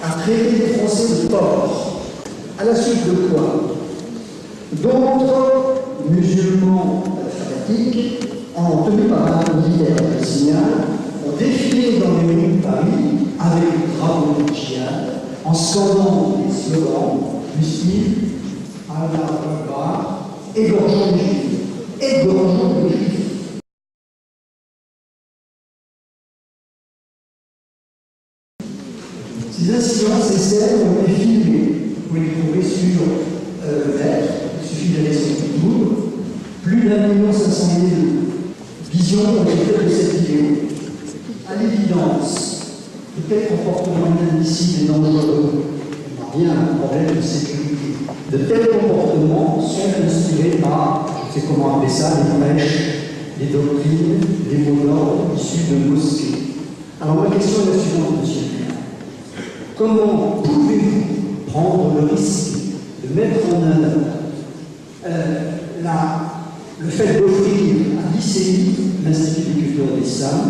un traité français de port, à la suite de quoi d'autres musulmans fanatiques, tenus par un militaire de signal, ont défilé dans les rues de Paris avec le drapeau de djihad, en scandant des slogans du style Allah Akbar, égorgeons les juifs, égorgeons les juifs. Ces incidents, ces scènes ont été filmées. Vous pouvez les trouver sur le net, il suffit d'aller sur YouTube. Plus d'1 500 000 visions ont été faites de cette vidéo. À l'évidence, de tels comportements inadmissibles et dangereux n'ont rien à un problème de sécurité. De tels comportements sont inspirés par, je sais comment appeler ça, les prêches, les doctrines, les mots d'ordre issus de mosquées. Alors ma question est la suivante, monsieur le maire. Comment pouvez-vous prendre le risque de mettre en œuvre le fait d'offrir à l'ICI, l'Institut de culture de l'Islam,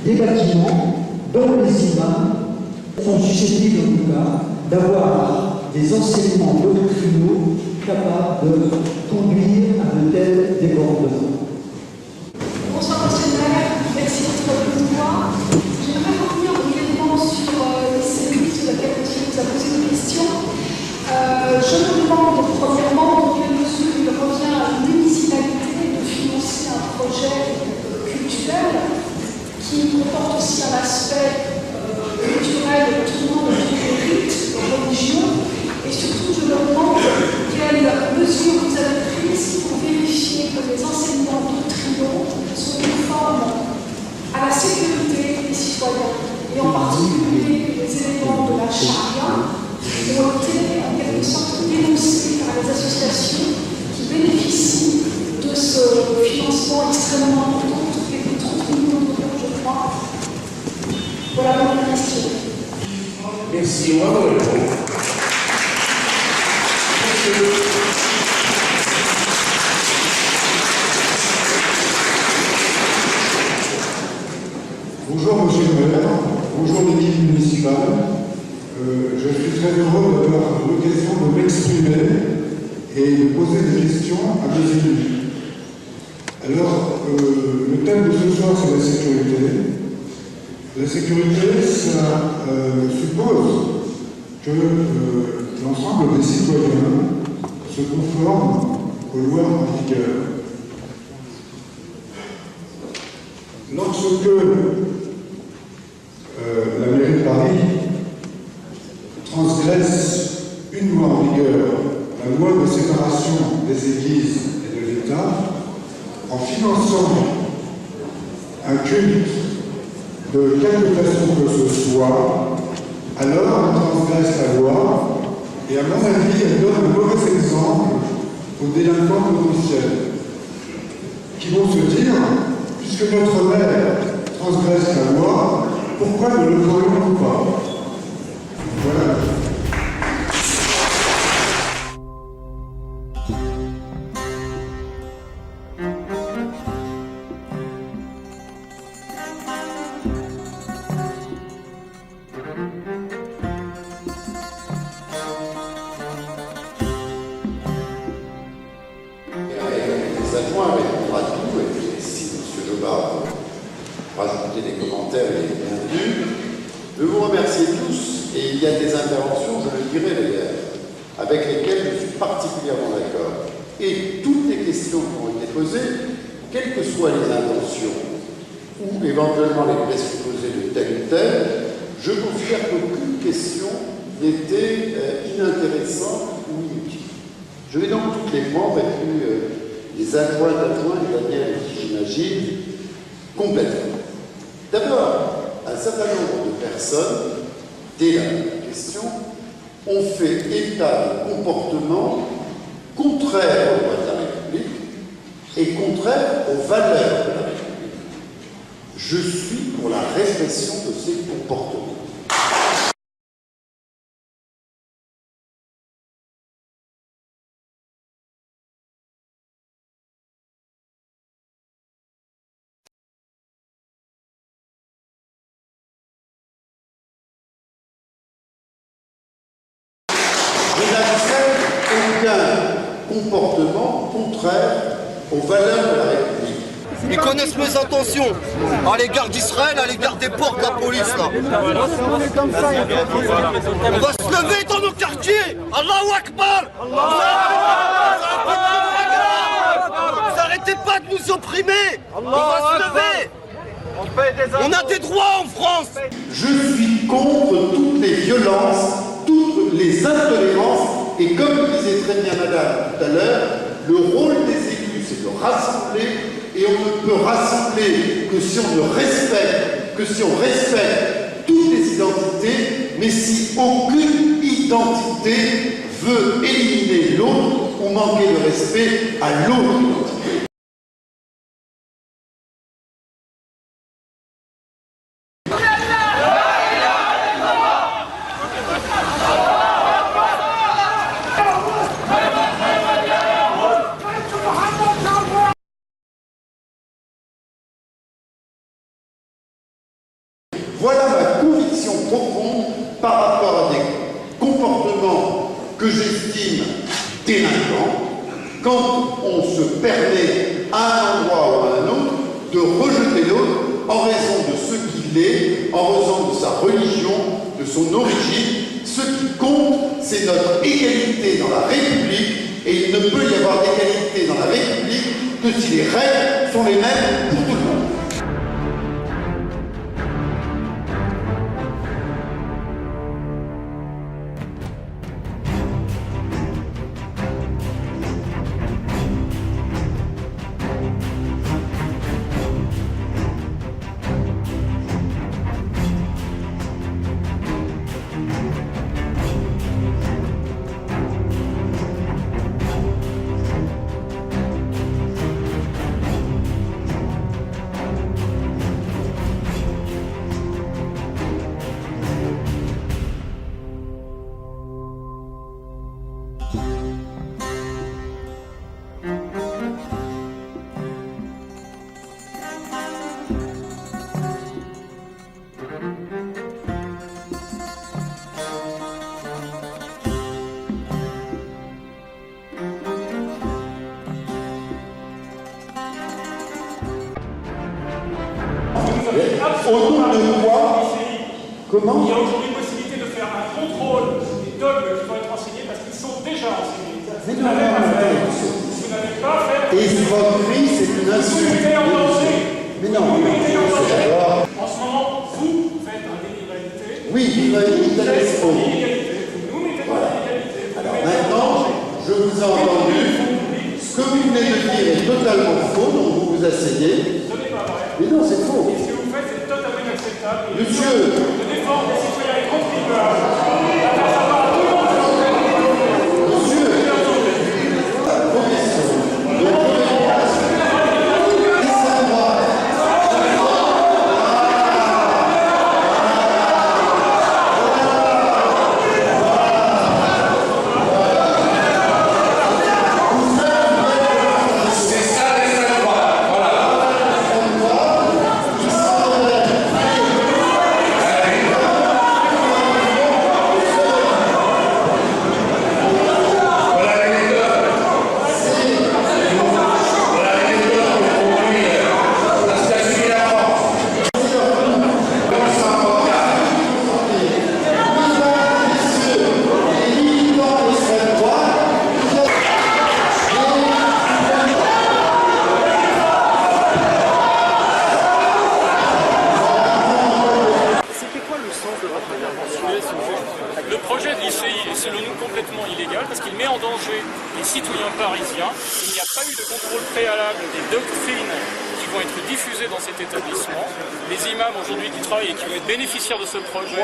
des bâtiments dont les imams sont susceptibles, en tout cas, d'avoir des enseignements doctrinaux capables de conduire à de tels débordements? Bonsoir, monsieur le maire. Merci de votre pouvoir. J'aimerais revenir brièvement sur les cellules sur lesquelles monsieur nous a posé des questions. Je me demande, premièrement, dans quelle mesure il revient à une municipalité de financer un projet culturel qui comporte aussi un aspect culturel tournant autour des rites, des religions, et surtout je me demande quelles mesures vous avez prises pour vérifier que les enseignements doctrinaux sont conformes à la sécurité des citoyens, et en particulier les éléments de la charia ont été en quelque sorte dénoncés par les associations qui bénéficient de ce financement extrêmement important, qui est de 30 millions d'euros, je crois. Voilà ma question. Merci, on va vous répondre. Bonjour monsieur le maire, bonjour l'équipe municipale. Je suis très heureux d'avoir l'occasion de m'exprimer et de poser des questions à nos élus. Alors, le thème de ce soir, c'est la sécurité. La sécurité, ça suppose que l'ensemble des citoyens se conforment aux lois en vigueur. Lorsque la mairie de Paris transgresse une loi en vigueur, la loi de séparation des églises et de l'État, en finançant un culte de quelque façon que ce soit, alors elle transgresse la loi et à mon avis, elle donne un mauvais exemple aux délinquants potentiels qui vont se dire, puisque notre maire transgresse la loi, pourquoi ne le ferions-nous pas? Voilà. Les adjoints répondront à tout, et puis si M. Lebas rajouter des commentaires, il est bienvenu. Je vous remercie tous, et il y a des interventions, je le dirai d'ailleurs, avec lesquelles je suis particulièrement d'accord. Et toutes les questions qui ont été posées, quelles que soient les intentions, ou éventuellement les présupposés de tel ou tel, je considère qu'aucune question n'était inintéressante ou inutile. Je vais donc toutes les prendre, et puis les adjoints et Daniel, j'imagine, complètement. D'abord, un certain nombre de personnes, dès la question, ont fait état de comportements contraires aux lois de la République et contraires aux valeurs de la République. Je suis pour la répression de ces comportements. comportement contraire aux valeurs de la République. Ils connaissent mes intentions à l'égard d'Israël, à l'égard des ports de la police là. On va se lever dans nos quartiers. Allahu Akbar. Vous arrêtez pas de nous opprimer. On va se lever. On a des droits en France. Je suis contre toutes les violences, toutes les intolérances, et comme disait très bien madame tout à l'heure, le rôle des élus, c'est de rassembler, et on ne peut rassembler que si on respecte toutes les identités, mais si aucune identité veut éliminer l'autre ou manquer de respect à l'autre identité. Voilà ma conviction profonde par rapport à des comportements que j'estime délinquants quand on se permet à un endroit ou à un autre de rejeter l'autre en raison de ce qu'il est, en raison de sa religion, de son origine. Ce qui compte, c'est notre égalité dans la République, et il ne peut y avoir d'égalité dans la République que si les règles sont les mêmes pour tout le monde. Au nom de quoi? Comment? Il y a aujourd'hui possibilité de faire un contrôle des dogmes qui vont être enseignés parce qu'ils sont déjà enseignés. Mais non, Vous n'avez pas à faire. Escroquerie, c'est une Vous insulte. mettez en danger. Mais non, Vous mettez en danger. alors. En ce moment, vous faites un délit d'égalité. Oui, il va y Vous avoir faites l'escroc. une inégalité. Vous nous mettez dans l'égalité. Alors maintenant, je vous ai entendu. Ce que vous venez de dire est totalement faux, donc vous vous asseyez. Ce n'est pas vrai. Mais non, c'est faux. Et ce que vous faites, c'est totalement inacceptable. Et Monsieur. de défendre les citoyens et contribuables. À faire savoir à tout le monde. Monsieur, la commission de C'est ça l'extrême droite. Voilà. Le projet de l'ICI est selon nous complètement illégal parce qu'il met en danger les citoyens parisiens. Il n'y a pas eu de contrôle préalable des doctrines qui vont être diffusées dans cet établissement. Les imams aujourd'hui qui travaillent et qui vont être bénéficiaires de ce projet,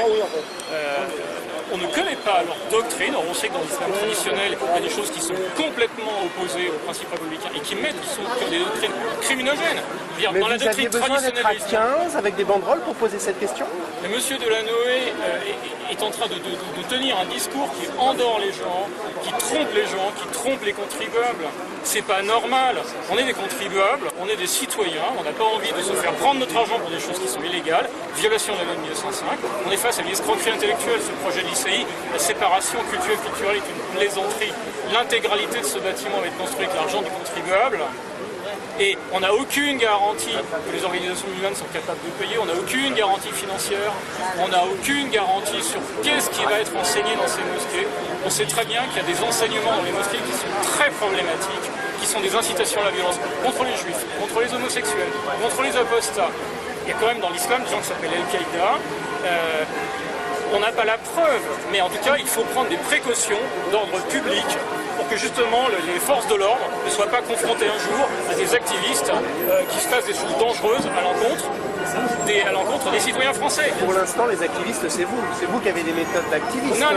on ne connaît pas leur doctrine. Alors on sait que dans l'islam traditionnel, il y a des choses qui sont complètement opposées aux principes républicains et qui ont des doctrines criminogènes. Mais Dans la vous aviez doctrine besoin d'être traditionnelle à 15 avec des banderoles pour poser cette question? mais M. Delanoë est en train de tenir un discours qui endort les gens, qui trompe les contribuables. C'est pas normal. On est des contribuables, on est des citoyens, on n'a pas envie de se faire prendre notre argent pour des choses qui sont illégales, violation de la loi de 1905. On est face à une escroquerie intellectuelle, ce projet de l'UCI. La séparation culturelle est une plaisanterie. L'intégralité de ce bâtiment va être construit avec l'argent du contribuable. Et on n'a aucune garantie que les organisations musulmanes sont capables de payer, on n'a aucune garantie financière, on n'a aucune garantie sur qu'est-ce qui va être enseigné dans ces mosquées. On sait très bien qu'il y a des enseignements dans les mosquées qui sont très problématiques, qui sont des incitations à la violence contre les juifs, contre les homosexuels, contre les apostats. Il y a quand même dans l'islam des gens qui s'appellent Al-Qaïda. On n'a pas la preuve, mais en tout cas, il faut prendre des précautions d'ordre public pour que justement les forces de l'ordre ne soient pas confrontées un jour à des activistes qui se fassent des choses dangereuses à l'encontre des citoyens français. Pour l'instant, les activistes, c'est vous qui avez des méthodes d'activistes. Non.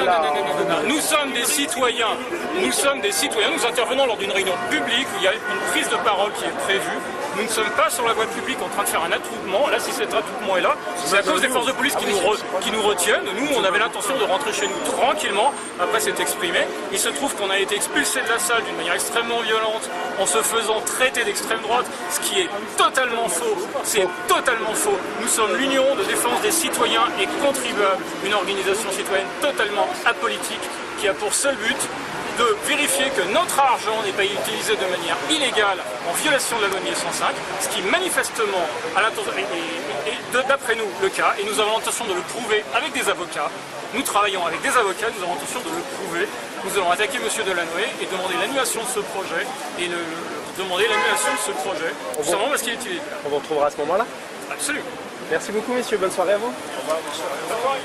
Nous sommes des citoyens, nous intervenons lors d'une réunion publique où il y a une prise de parole qui est prévue. Nous ne sommes pas sur la voie publique en train de faire un attroupement. Là, si cet attroupement est là, c'est à cause des forces de police qui nous retiennent. Nous, on avait l'intention de rentrer chez nous tranquillement, après s'être exprimé. Il se trouve qu'on a été expulsé de la salle d'une manière extrêmement violente, en se faisant traiter d'extrême droite, ce qui est totalement faux. C'est totalement faux. Nous sommes l'Union de défense des citoyens et contribuables, une organisation citoyenne totalement apolitique qui a pour seul but de vérifier que notre argent n'est pas utilisé de manière illégale en violation de la loi de 1905, ce qui manifestement est d'après nous le cas, et nous avons l'intention de le prouver avec des avocats. Nous travaillons avec des avocats, nous avons l'intention de le prouver. Nous allons attaquer M. Delanoë et demander l'annulation de ce projet, tout simplement parce qu'il est illégal. On vous retrouvera à ce moment-là. Absolument. Merci beaucoup, messieurs. Bonne soirée à vous. Au revoir.